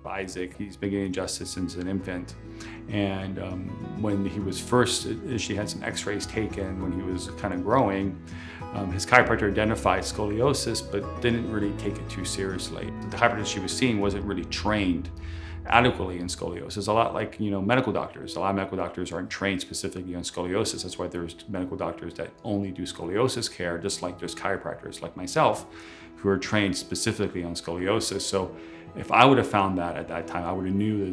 Issac, he's been getting adjusted since an infant. And when he was first, she had some x-rays taken when he was kind of growing. His chiropractor identified scoliosis, but didn't really take it too seriously. The chiropractor she was seeing wasn't really trained adequately in scoliosis. A lot like, medical doctors. A lot of medical doctors aren't trained specifically on scoliosis. That's why there's medical doctors that only do scoliosis care, just like there's chiropractors like myself who are trained specifically on scoliosis. So if I would have found that at that time, I would have knew that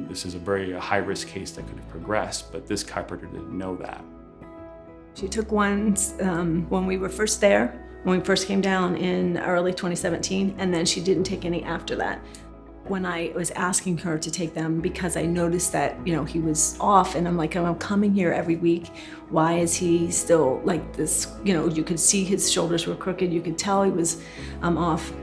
this is a very high-risk case that could have progressed, but this chiropractor didn't know that. She took one when we were first there, when we first came down in early 2017, and then she didn't take any after that. When I was asking her to take them because I noticed that, he was off, and I'm like, I'm coming here every week. Why is he still like this? You could see his shoulders were crooked. You could tell he was off.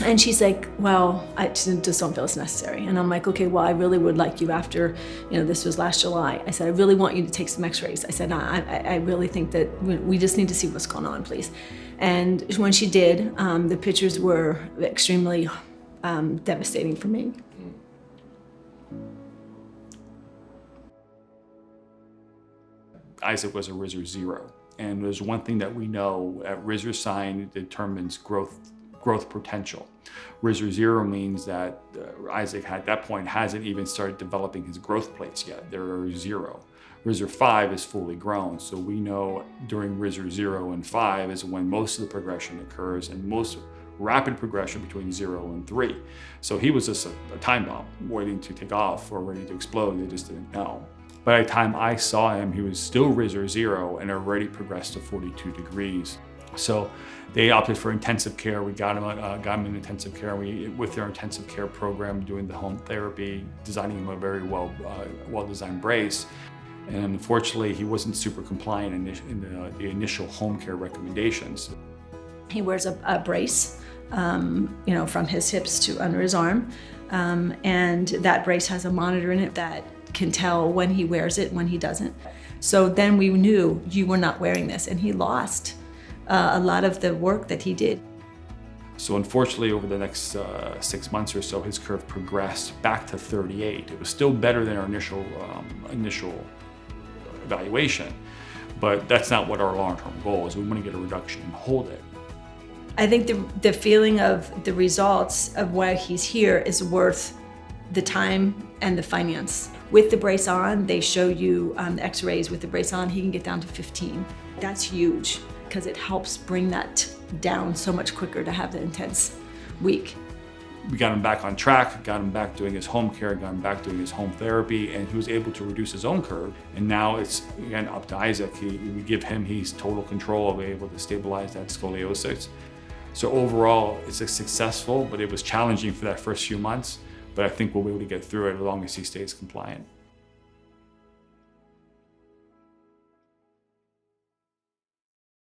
And she's like, well, I just don't feel it's necessary. And I'm like, okay, well, I really would like you after, this was last July. I said, I really want you to take some x-rays. I said, I really think that we just need to see what's going on, please. And when she did, the pictures were extremely devastating for me. Issac was a RISR 0. And there's one thing that we know, at RISR sign determines growth potential. RISR 0 means that Issac at that point hasn't even started developing his growth plates yet. They're 0. RISR 5 is fully grown. So we know during RISR 0 and 5 is when most of the progression occurs, and most rapid progression between 0 and 3. So he was just a time bomb waiting to take off or ready to explode. They just didn't know. By the time I saw him, he was still RISR 0 and already progressed to 42 degrees. So they opted for intensive care. We got him in intensive care. With their intensive care program, doing the home therapy, designing him a very well-designed brace. And unfortunately, he wasn't super compliant in the initial home care recommendations. He wears a brace, from his hips to under his arm. And that brace has a monitor in it that can tell when he wears it and when he doesn't. So then we knew you were not wearing this, and he lost a lot of the work that he did. So unfortunately, over the next 6 months or so, his curve progressed back to 38. It was still better than our initial evaluation, but that's not what our long-term goal is. We want to get a reduction and hold it. I think the feeling of the results of why he's here is worth the time and the finance. With the brace on, they show you the x-rays. With the brace on, he can get down to 15. That's huge, because it helps bring that down so much quicker to have the intense week. We got him back on track, got him back doing his home care, got him back doing his home therapy, and he was able to reduce his own curve. And now it's, again, up to Issac. We give him, he's total control of being able to stabilize that scoliosis. So overall, it's successful, but it was challenging for that first few months. But I think we'll be able to get through it as long as he stays compliant.